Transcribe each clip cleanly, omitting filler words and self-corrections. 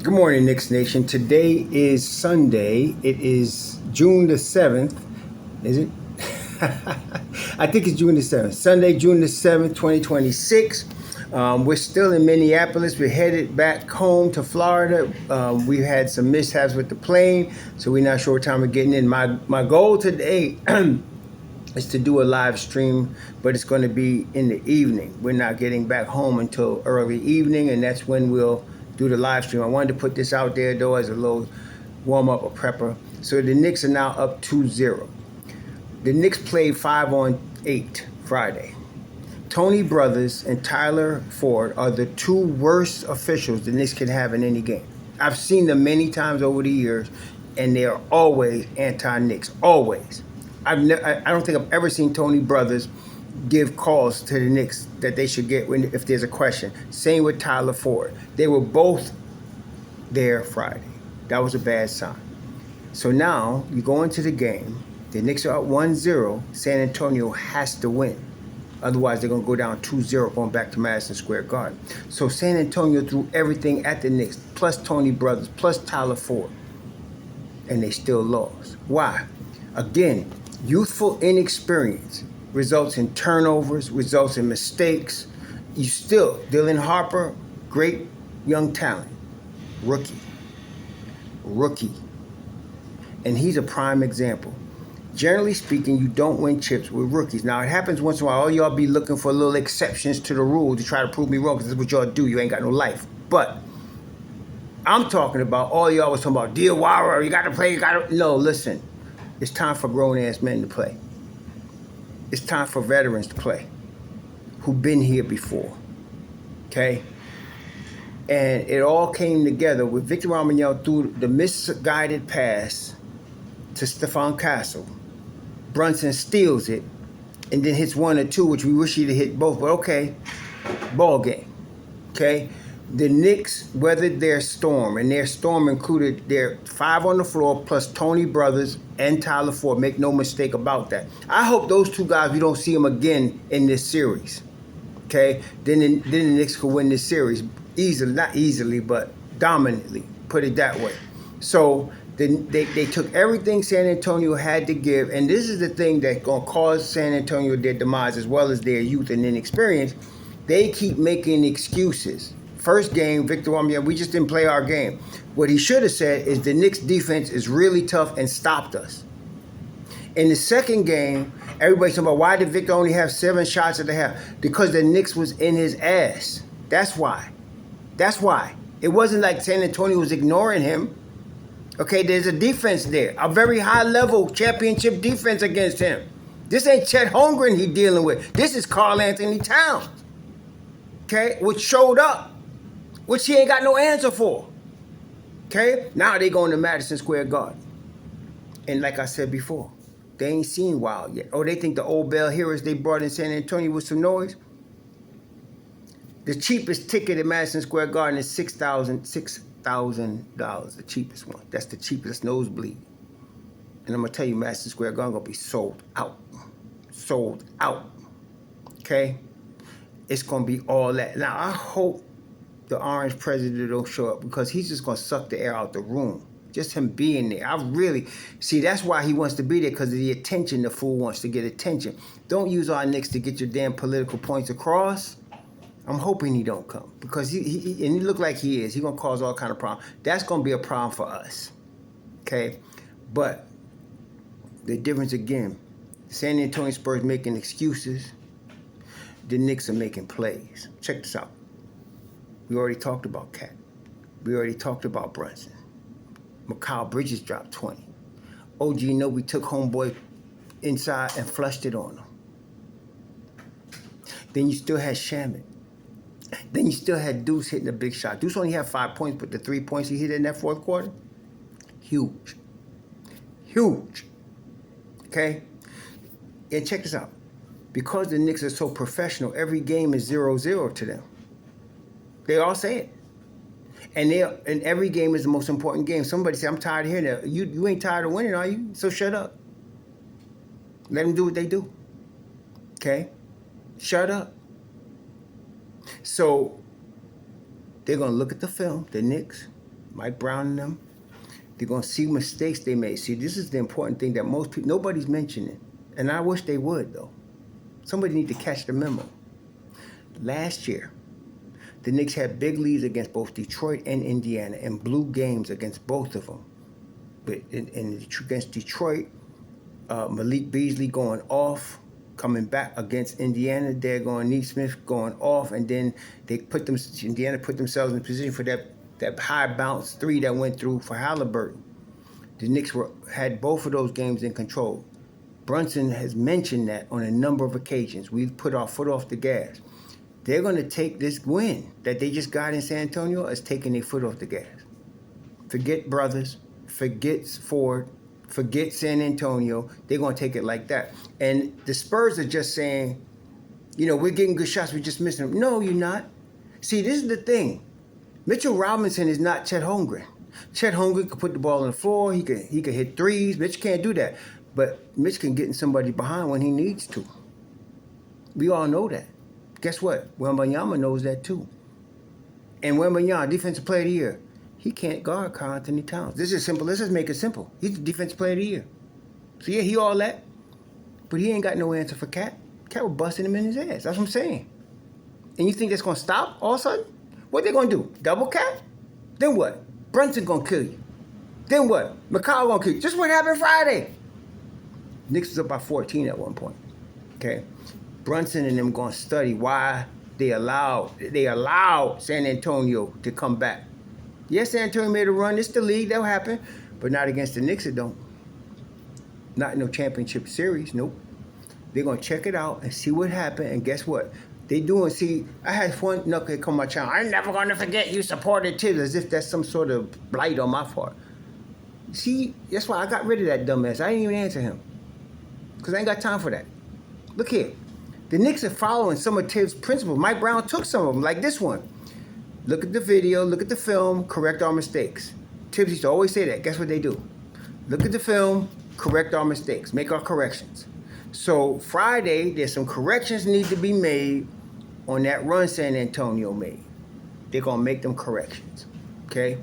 Good morning, Knicks Nation. Today is Sunday. It is June the 7th. Is it? I think it's June the 7th. Sunday, June the 7th, 2026. We're still in Minneapolis. We're headed back home to Florida. We've had some mishaps with the plane, so we're not sure what time we're getting in. My goal today is to do a live stream, but it's going to be in the evening. We're not getting back home until early evening, and that's when we'll do the live stream. I wanted to put this out there, though, as a little warm-up or prepper. So the Knicks are now up 2-0. The Knicks played 5-on-8 Friday. Tony Brothers and Tyler Ford are the two worst officials the Knicks can have in any game. I've seen them many times over the years, and they are always anti-Knicks, always. I don't think I've ever seen Tony Brothers give calls to the Knicks that they should get if there's a question. Same with Tyler Ford. They were both there Friday. That was a bad sign. So now you go into the game. The Knicks are up 1-0. San Antonio has to win. Otherwise, they're going to go down 2-0 going back to Madison Square Garden. So San Antonio threw everything at the Knicks, plus Tony Brothers, plus Tyler Ford. And they still lost. Why? Again, youthful inexperience results in turnovers, results in mistakes. Dylan Harper, great young talent, rookie. And he's a prime example. Generally speaking, you don't win chips with rookies. Now, it happens once in a while. All y'all be looking for little exceptions to the rule to try to prove me wrong, because that's what y'all do. You ain't got no life. But I'm talking about all y'all was talking about, dear Wara, you got to play, No, listen. It's time for grown-ass men to play. It's time for veterans to play who've been here before, okay? And it all came together with Victor Wembanyama threw the misguided pass to Stephon Castle. Brunson steals it and then hits one or two, which we wish he'd have hit both, but okay, ball game, okay? The Knicks weathered their storm, and their storm included their 5 on the floor plus Tony Brothers and Tyler Ford. Make no mistake about that. I hope those two guys, we don't see them again in this series. Okay? Then the Knicks could win this series easily, not easily, but dominantly. Put it that way. So they took everything San Antonio had to give, and this is the thing that's going to cause San Antonio their demise as well as their youth and inexperience. They keep making excuses. First game, Victor Wembanyama, we just didn't play our game. What he should have said is the Knicks defense is really tough and stopped us. In the second game, everybody's talking about, why did Victor only have 7 shots at the half? Because the Knicks was in his ass. That's why. It wasn't like San Antonio was ignoring him. Okay, there's a defense there. A very high-level championship defense against him. This ain't Chet Holmgren he dealing with. This is Karl Anthony Towns. Okay, which showed up, which he ain't got no answer for. Okay? Now they going to Madison Square Garden. And like I said before, they ain't seen Wild yet. Oh, they think the old Bell Heroes they brought in San Antonio was some noise? The cheapest ticket at Madison Square Garden is $6,000, the cheapest one. That's the cheapest nosebleed. And I'm going to tell you, Madison Square Garden going to be sold out. Sold out. Okay? It's going to be all that. Now, I hope the orange president don't show up, because he's just going to suck the air out the room. Just him being there. See, that's why he wants to be there, because of the attention the fool wants to get attention. Don't use our Knicks to get your damn political points across. I'm hoping he don't come, because he look like he is. He's going to cause all kind of problems. That's going to be a problem for us. Okay? But the difference again, San Antonio Spurs making excuses. The Knicks are making plays. Check this out. We already talked about Cat. We already talked about Brunson. Mikal Bridges dropped 20. OG Nobi took homeboy inside and flushed it on him. Then you still had Shaman. Then you still had Deuce hitting a big shot. Deuce only had 5 points, but the 3 points he hit in that fourth quarter, huge. Okay? And check this out. Because the Knicks are so professional, every game is 0-0 to them. They all say it. And every game is the most important game. Somebody say, I'm tired of hearing that. You ain't tired of winning, are you? So shut up. Let them do what they do. Okay? Shut up. So they're going to look at the film, the Knicks. Mike Brown and them, they're going to see mistakes they made. See, this is the important thing that most people, nobody's mentioning. And I wish they would, though. Somebody need to catch the memo. Last year, the Knicks had big leads against both Detroit and Indiana and blew games against both of them. But against Detroit, Malik Beasley going off, coming back against Indiana, they're going Neesmith going off, and then Indiana put themselves in position for that high bounce three that went through for Halliburton. The Knicks had both of those games in control. Brunson has mentioned that on a number of occasions. We've put our foot off the gas. They're going to take this win that they just got in San Antonio as taking their foot off the gas. Forget Brothers, forget Ford, forget San Antonio. They're going to take it like that. And the Spurs are just saying, we're getting good shots, we're just missing them. No, you're not. See, this is the thing. Mitchell Robinson is not Chet Holmgren. Chet Holmgren could put the ball on the floor. He could hit threes. Mitch can't do that. But Mitch can get in somebody behind when he needs to. We all know that. Guess what? Wembanyama knows that too. And Wembanyama, Defensive Player of the Year, he can't guard Karl Anthony Towns. This is simple. Let's just make it simple. He's the Defensive Player of the Year. So yeah, he all that. But he ain't got no answer for Cat. Cat was busting him in his ass. That's what I'm saying. And you think that's going to stop all of a sudden? What they going to do? Double Cat? Then what? Brunson going to kill you. Then what? McCall going to kill you. Just what happened Friday. Knicks was up by 14 at one point. Okay? Brunson and them going to study why they allowed San Antonio to come back. Yes, San Antonio made a run. It's the league. That'll happen. But not against the Knicks, it don't. Not in no championship series. Nope. They're going to check it out and see what happened. And guess what? I had one knucklehead come on my channel. I'm never going to forget you supported Tibbs, as if that's some sort of blight on my part. See, that's why I got rid of that dumbass. I didn't even answer him. Because I ain't got time for that. Look here. The Knicks are following some of Tibbs' principles. Mike Brown took some of them, like this one. Look at the video, look at the film, correct our mistakes. Tibbs used to always say that. Guess what they do? Look at the film, correct our mistakes, make our corrections. So Friday, there's some corrections need to be made on that run San Antonio made. They're going to make them corrections, okay?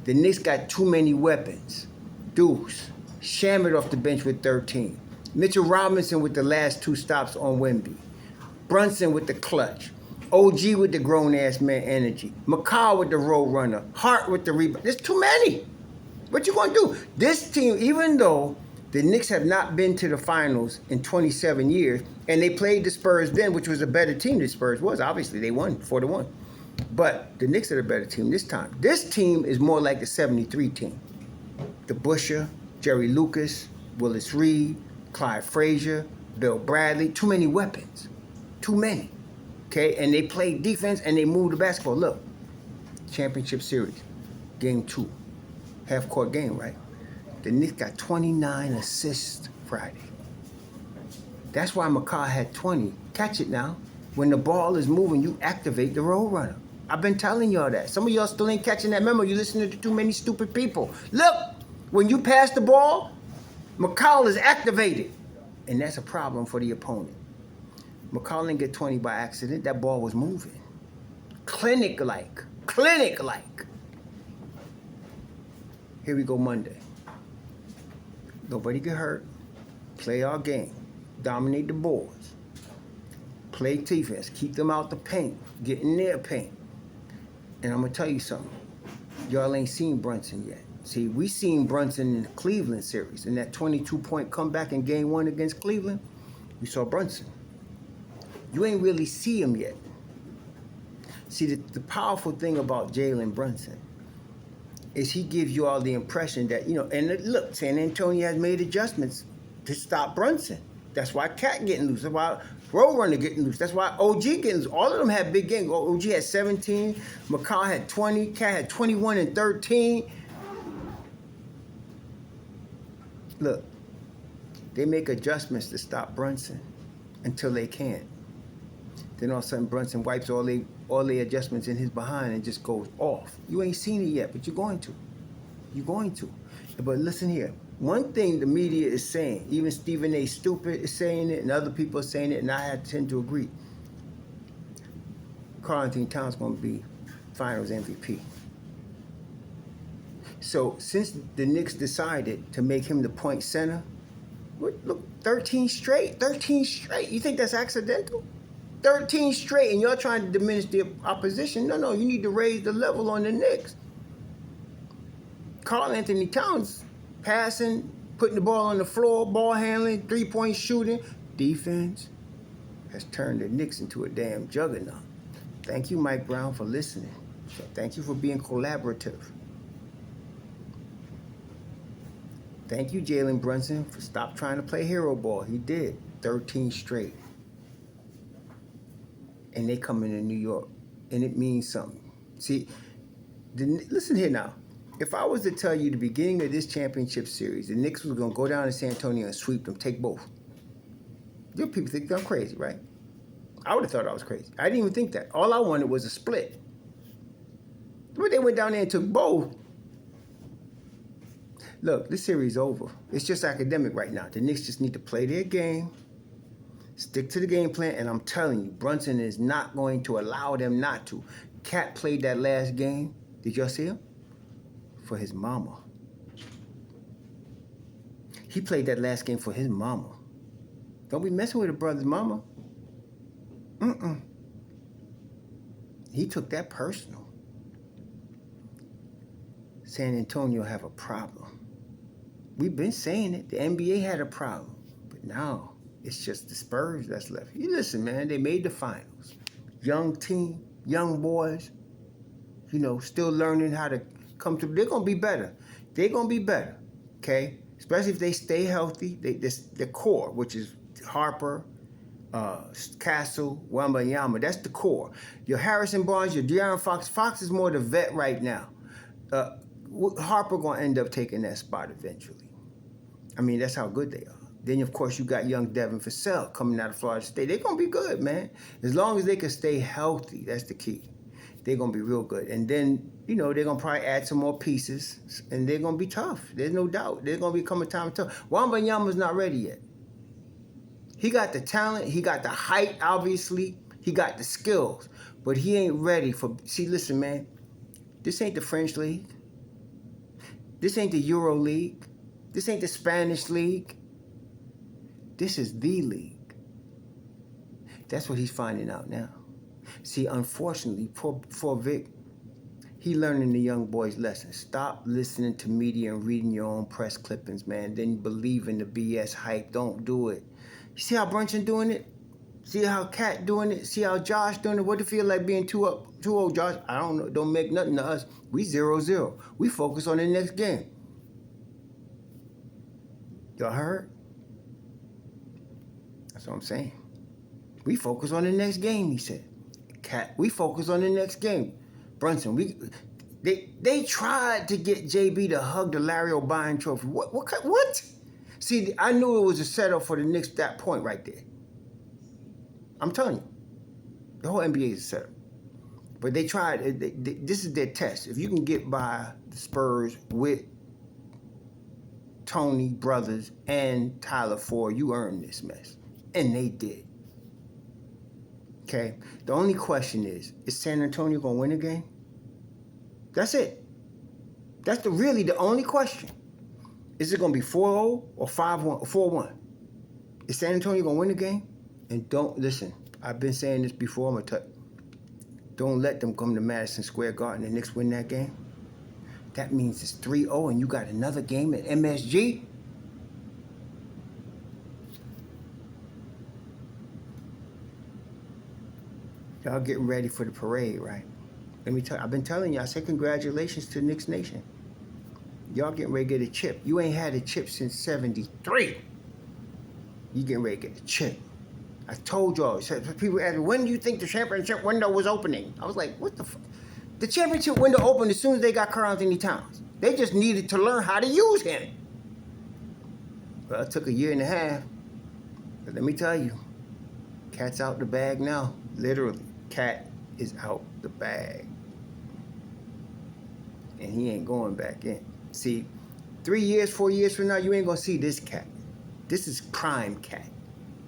The Knicks got too many weapons. Deuce, Shamet off the bench with 13. Mitchell Robinson with the last 2 stops on Wemby. Brunson with the clutch. OG with the grown-ass man energy. McCall with the road runner. Hart with the rebound. There's too many. What you going to do? This team, even though the Knicks have not been to the finals in 27 years, and they played the Spurs then, which was a better team than Spurs was. Obviously, they won 4-1. But the Knicks are the better team this time. This team is more like the 73 team. The Busher, Jerry Lucas, Willis Reed, Clyde Frazier, Bill Bradley. Too many weapons. Too many. Okay? And they play defense and they move the basketball. Look. Championship series. Game 2. Half-court game, right? The Knicks got 29 assists Friday. That's why McCall had 20. Catch it now. When the ball is moving, you activate the road runner. I've been telling y'all that. Some of y'all still ain't catching that memo. You listening to too many stupid people. Look, when you pass the ball, McCall is activated. And that's a problem for the opponent. McCall didn't get 20 by accident. That ball was moving. Clinic-like. Clinic-like. Here we go Monday. Nobody get hurt. Play our game. Dominate the boards. Play defense. Keep them out the paint. Get in their paint. And I'm going to tell you something. Y'all ain't seen Brunson yet. See, we seen Brunson in the Cleveland series. In that 22-point comeback in Game 1 against Cleveland, we saw Brunson. You ain't really see him yet. See, the powerful thing about Jalen Brunson is he gives you all the impression that, and look, San Antonio has made adjustments to stop Brunson. That's why Cat getting loose. That's why Roadrunner getting loose. That's why OG getting loose. All of them had big games. OG had 17. McCall had 20. Cat had 21 and 13. Look, they make adjustments to stop Brunson until they can't. Then all of a sudden Brunson wipes all the adjustments in his behind and just goes off. You ain't seen it yet, but you're going to. You're going to. But listen here. One thing the media is saying, even Stephen A. Stupid is saying it, and other people are saying it, and I tend to agree. Karl Anthony Towns is going to be Finals MVP. So since the Knicks decided to make him the point center, look, 13 straight, 13 straight. You think that's accidental? 13 straight, and y'all trying to diminish the opposition. No, you need to raise the level on the Knicks. Karl Anthony Towns passing, putting the ball on the floor, ball handling, three-point shooting. Defense has turned the Knicks into a damn juggernaut. Thank you, Mike Brown, for listening. So thank you for being collaborative. Thank you, Jalen Brunson, for stop trying to play hero ball. He did. 13 straight. And they come into New York. And it means something. See, listen here now. If I was to tell you the beginning of this championship series, the Knicks was going to go down to San Antonio and sweep them, take both. Your people think I'm crazy, right? I would have thought I was crazy. I didn't even think that. All I wanted was a split. But they went down there and took both. Look, this series is over. It's just academic right now. The Knicks just need to play their game, stick to the game plan, and I'm telling you, Brunson is not going to allow them not to. Cat played that last game. Did y'all see him? For his mama. He played that last game for his mama. Don't be messing with a brother's mama. He took that personal. San Antonio have a problem. We've been saying it. The NBA had a problem. But now, it's just the Spurs that's left. You listen, man, they made the finals. Young team, young boys, still learning how to come through. They're going to be better. They're going to be better, okay? Especially if they stay healthy. The core, which is Harper, Castle, Wembanyama, that's the core. Your Harrison Barnes, your De'Aaron Fox. Fox is more the vet right now. Harper going to end up taking that spot eventually. I mean, that's how good they are. Then, of course, you got young Devin Vassell coming out of Florida State. They're going to be good, man. As long as they can stay healthy, that's the key. They're going to be real good. And then, they're going to probably add some more pieces, and they're going to be tough. There's no doubt. They're going to become a time tough. Wembanyama's not ready yet. He got the talent. He got the height, obviously. He got the skills. But he ain't ready for... See, listen, man. This ain't the French League. This ain't the Euro League. This ain't the Spanish League. This is the league. That's what he's finding out now. See, unfortunately, poor Vic, he learning the young boys' lesson. Stop listening to media and reading your own press clippings, man. Then believe in the BS hype. Don't do it. You see how Brunson doing it? See how Cat doing it? See how Josh doing it? What it feel like being 2-0, Josh? I don't know. Don't make nothing to us. We 0-0. We focus on the next game. Y'all heard? That's what I'm saying. We focus on the next game, he said. Cat, we focus on the next game. Brunson, they tried to get JB to hug the Larry O'Brien trophy. What? See, I knew it was a setup for the Knicks at that point right there. I'm telling you. The whole NBA is a setup. But they tried. This is their test. If you can get by the Spurs with Tony Brothers and Tyler Ford, you earned this mess. And they did. Okay? The only question is San Antonio going to win a game? That's it. That's really the only question. Is it going to be 4-0 or 5-1 or 4-1? Is San Antonio going to win the game? And don't, listen, I've been saying this before, I'm going to tell you. Don't let them come to Madison Square Garden and the Knicks win that game. That means it's 3-0 and you got another game at MSG. Y'all getting ready for the parade, right? Let me tell you, I've been telling you, I said congratulations to Knicks Nation. Y'all getting ready to get a chip. You ain't had a chip since 73. You getting ready to get a chip. I told y'all, people asked me, when do you think the championship window was opening? I was like, what the fuck? The championship window opened as soon as they got Karl Anthony Towns. They just needed to learn how to use him. Well, it took a year and a half. But let me tell you, Cat's out the bag now. Literally, Cat is out the bag. And he ain't going back in. See, 3 years, 4 years from now, you ain't going to see this Cat. This is prime Cat.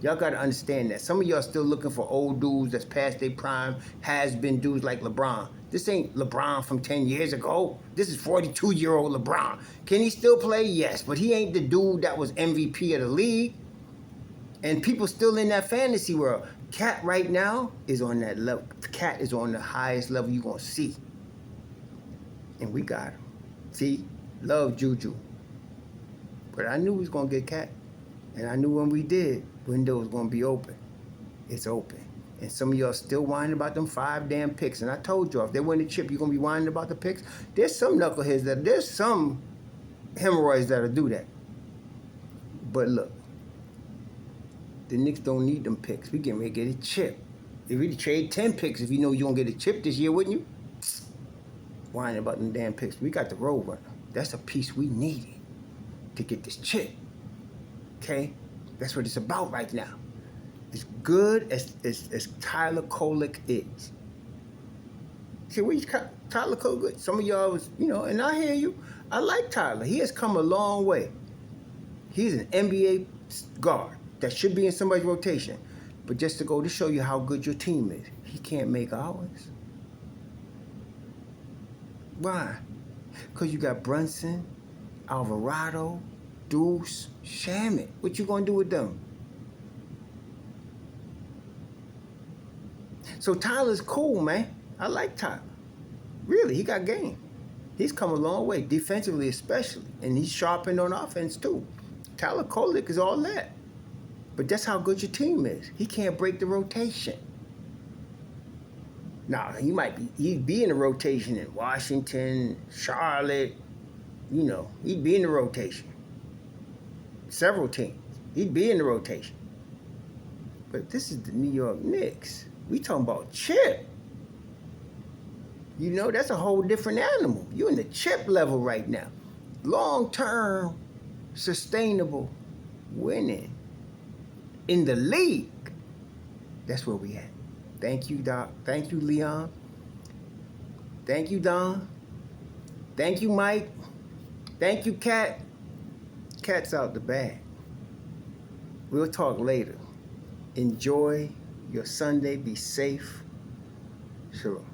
Y'all got to understand that. Some of y'all still looking for old dudes that's past their prime, has-been dudes like LeBron. This ain't LeBron from 10 years ago. This is 42-year-old LeBron. Can he still play? Yes, but he ain't the dude that was MVP of the league. And people still in that fantasy world. Cat right now is on that level. Cat is on the highest level you're going to see. And we got him. See? Love Juju. But I knew we was going to get Cat. And I knew when we did, window was going to be open. It's open. And some of y'all still whining about them 5 damn picks. And I told y'all, if they win the chip, you're going to be whining about the picks. There's some knuckleheads there's some hemorrhoids that'll do that. But look, the Knicks don't need them picks. We getting ready to get a chip. They really trade 10 picks if you know you're going to get a chip this year, wouldn't you? Whining about them damn picks. We got the road runner. That's a piece we needed to get this chip. Okay? That's what it's about right now. As good as Tyler Kolek is. See, Tyler Kolek, some of y'all was, and I hear you. I like Tyler. He has come a long way. He's an NBA guard that should be in somebody's rotation. But just to go to show you how good your team is, he can't make ours. Why? Because you got Brunson, Alvarado, Deuce, Shamit. What you going to do with them? So Tyler's cool, man. I like Tyler. Really, he got game. He's come a long way, defensively especially. And he's sharpened on offense too. Tyler Kolek is all that. But that's how good your team is. He can't break the rotation. Now, he'd be in the rotation in Washington, Charlotte. He'd be in the rotation. Several teams. He'd be in the rotation. But this is the New York Knicks. We talking about chip. That's a whole different animal. You're in the chip level right now. Long-term, sustainable winning in the league. That's where we at. Thank you, Doc. Thank you, Leon. Thank you, Don. Thank you, Mike. Thank you, Cat. Cat's out the bag. We'll talk later. Enjoy your Sunday. Be safe. Shalom.